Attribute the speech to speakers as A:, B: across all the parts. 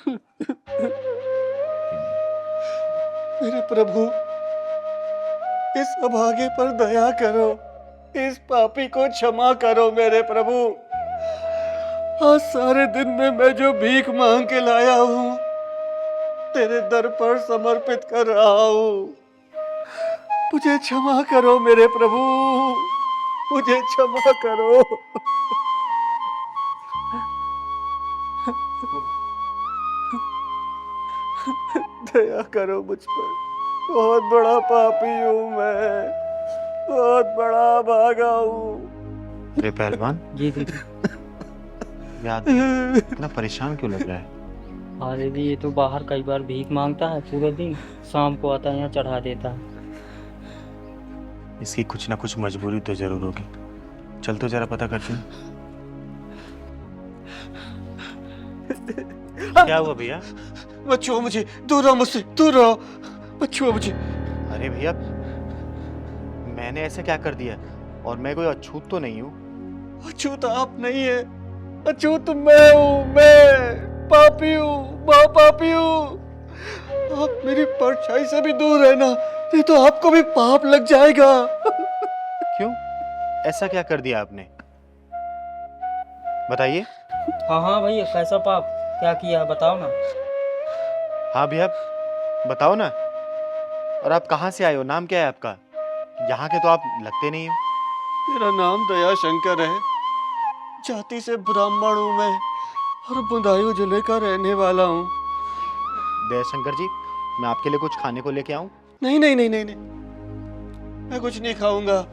A: मेरे प्रभु, इस अभागे पर दया करो, इस पापी को क्षमा करो मेरे प्रभु। आज सारे दिन में मैं जो भीख मांग के लाया हूँ, तेरे दर पर समर्पित कर रहा हूँ। मुझे क्षमा करो मेरे प्रभु, मुझे क्षमा करो। दया करो मुझ पर, बहुत बड़ा पापी हूँ मैं, बहुत बड़ा भागा हूँ।
B: अरे पहलवान,
C: जी दीदी।
B: याद इतना परेशान क्यों लग रहा है?
C: हाँ दीदी, ये तो बाहर कई बार भीख मांगता है पूरे दिन, शाम को आता है यहाँ चढ़ा देता है।
B: इसकी कुछ ना कुछ मजबूरी तो जरूर होगी। चल तो जरा पता करते हैं। क्या हुआ भैया?
A: मत छुओ मुझे, दूर रहो मुझसे, दूर रहो, मत छुओ मुझे।
B: अरे भैया, मैंने ऐसे क्या कर दिया? और मैं कोई अछूत तो नहीं हूँ।
A: अछूत आप नहीं है, अछूत मैं हूँ, मैं पापी हूँ, महापापी हूँ। आप मेरी परछाई से भी दूर रहना, नहीं तो आपको भी पाप लग जाएगा।
B: क्यों? ऐसा क्या कर दिया आपने? बताइए।
C: हाँ हाँ भैया, कैसा पाप क्या किया बताओ ना।
B: हाँ भैया, बताओ ना। और आप कहाँ से आए हो? नाम क्या है आपका? यहाँ के तो आप लगते नहीं हो।
A: मेरा नाम दया शंकर है, जाति से ब्राह्मण हूँ मैं, और बुंदायू जिले का रहने वाला हूँ।
B: दयाशंकर जी, मैं आपके लिए कुछ खाने को लेके आऊं?
A: नहीं नहीं नहीं नहीं नहीं, मैं कुछ नहीं खाऊंगा।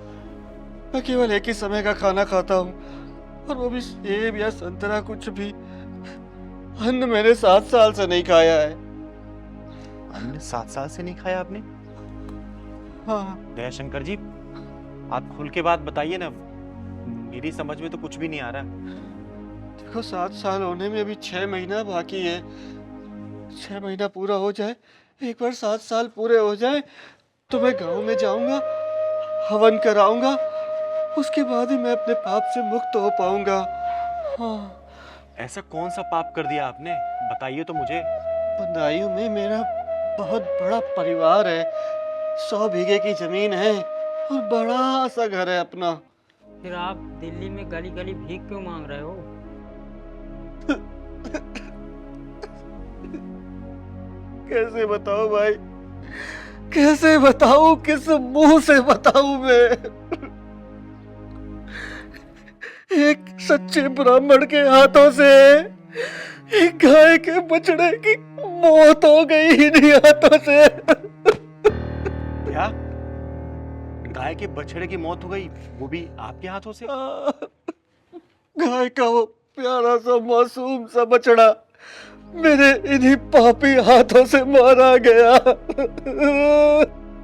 A: मैं केवल एक ही समय का खाना खाता हूँ, और वो भी सेब या संतरा, कुछ भी। अन्न मैंने 7 साल से नहीं खाया है।
B: हमने 7 साल से नहीं खाया आपने?
A: हाँ,
B: दयाशंकर जी, आप खुल के बात बताइए ना, मेरी समझ में तो कुछ भी नहीं आ रहा।
A: देखो 7 साल होने में अभी 6 महीना बाकी है। 6 महीना पूरा हो जाए, एक बार 7 साल पूरे हो जाए, तो मैं गांव में जाऊंगा, हवन कराऊंगा, उसके बाद ही मैं अपने पाप से मुक्त हो पाऊंगा। हाँ।
B: ऐसा कौन सा पाप कर दिया आपने? बताइए तो मुझे।
A: बदायूं में मेरा बहुत बड़ा परिवार है, 100 बीघे की जमीन है, और बड़ा सा घर है अपना।
C: फिर आप दिल्ली में गली गली भीख क्यों मांग रहे हो?
A: कैसे बताऊं भाई, कैसे बताऊं, किस मुंह से बताऊं मैं। एक सच्चे ब्राह्मण के हाथों से एक गाय के बछड़े की मौत हो गई इन्हीं हाथों से।
B: क्या? गाय के बछड़े की मौत हो गई, वो भी आपके हाथों से?
A: गाय का वो प्यारा सा मासूम सा बछड़ा मेरे इन्हीं पापी हाथों से मारा गया।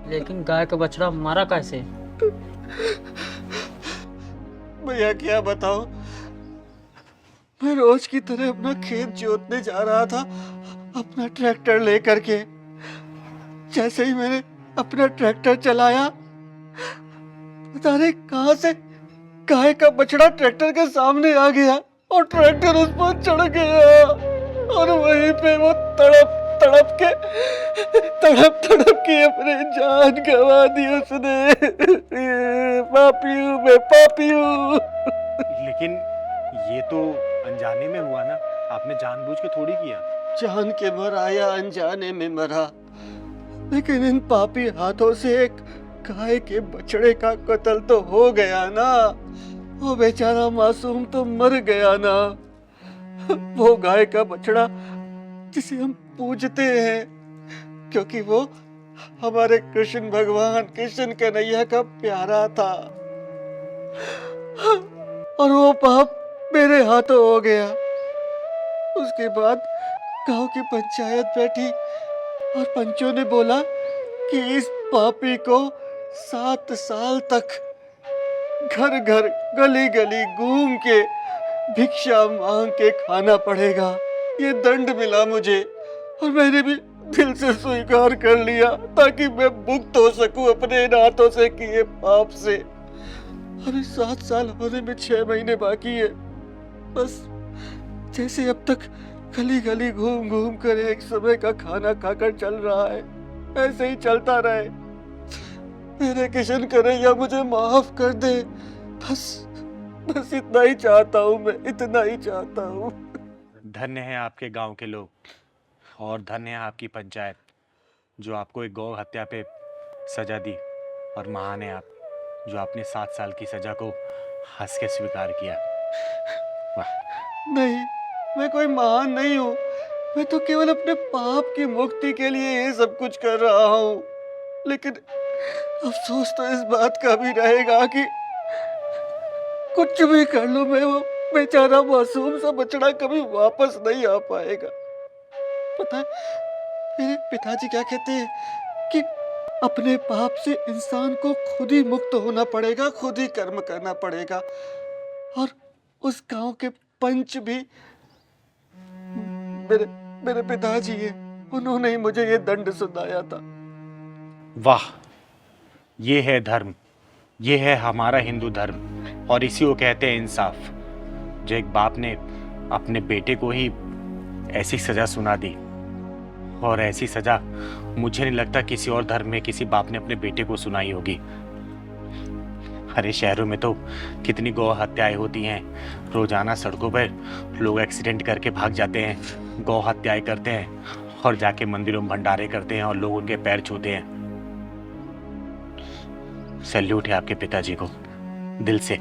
C: लेकिन गाय का बछड़ा मारा कैसे?
A: भैया क्या बताऊं, मैं रोज की तरह अपना खेत जोतने जा रहा था, अपना ट्रैक्टर लेकर के। जैसे ही मैंने अपना ट्रैक्टर चलाया, पता नहीं कहां से गाय का बछड़ा ट्रैक्टर के सामने आ गया, और ट्रैक्टर उस पर चढ़ गया, और वहीं पे वो तड़प तड़प के अपनी जान गंवा दी उसने। पापी हूँ मैं, पापी हूँ।
B: लेकिन ये तो अनजाने में हुआ ना, आपने जानबूझ के थोड़ी किया।
A: जान के मरा या अनजाने में मरा, लेकिन इन पापी हाथों से एक गाय के बछड़े का कत्ल तो हो गया ना। वो बेचारा मासूम तो मर गया ना। वो गाय का बछड़ा जिसे हम पूजते हैं, क्योंकि वो हमारे कृष्ण भगवान, कृष्ण कन्हैया का प्यारा था, और वो पाप मेरे हाथों हो गया। उसके बाद गांव की पंचायत बैठी, और पंचों ने बोला कि इस पापी को 7 साल तक घर घर, गली गली घूम के भिक्षा मांग के खाना पड़ेगा। ये दंड मिला मुझे, और मैंने भी दिल से स्वीकार कर लिया, ताकि मैं मुक्त हो सकूं अपने इन हाथों से किए पाप से। अभी 7 साल होने में 6 महीने बाकी है। बस जैसे अब तक गली गली घूम घूम कर एक समय का खाना खाकर चल रहा है। ऐसे ही चलता रहे। मेरे किशन कन्हैया मुझे माफ कर दे। बस बस इतना ही चाहता हूँ मैं, इतना ही चाहता हूँ।
B: धन्य है आपके गांव के लोग और धन्य है आपकी पंचायत जो आपको एक गौ हत्या पे सजा दी, और महान है आप जो आपने 7 साल की सजा को हंस के स्वीकार किया। वाह।
A: नहीं, मैं कोई महान नहीं हूँ। मैं तो केवल अपने पाप की मुक्ति के लिए ये सब कुछ कर रहा हूँ। लेकिन अफसोस तो इस बात का भी रहेगा कि कुछ भी कर लूं मैं, वो बेचारा मासूम सा बछड़ा कभी वापस नहीं आ पाएगा। पता है मेरे पिताजी क्या कहते हैं कि अपने पाप से इंसान को खुद ही मुक्त होना पड़ेगा, खुद ही कर्म करना पड़ेगा। और उस गांव के पंच भी मेरे मेरे पिताजी हैं। उन्होंने ही मुझे ये दंड सुनाया था।
B: वाह, ये है धर्म, ये है हमारा हिंदू धर्म, और इसी को कहते हैं इंसाफ। जो एक बाप ने अपने बेटे को ही ऐसी सजा सुना दी, और ऐसी सजा मुझे नहीं लगता किसी और धर्म में किसी बाप ने अपने बेटे को सुनाई होगी। अरे शहरों में तो कितनी गौ हत्याएं होती हैं। रोजाना सड़कों पर लोग एक्सीडेंट करके भाग जाते हैं, गौ हत्याएं करते हैं और जाके मंदिरों में भंडारे करते हैं और लोग उनके पैर छूते हैं। सैल्यूट है आपके पिताजी को, दिल से।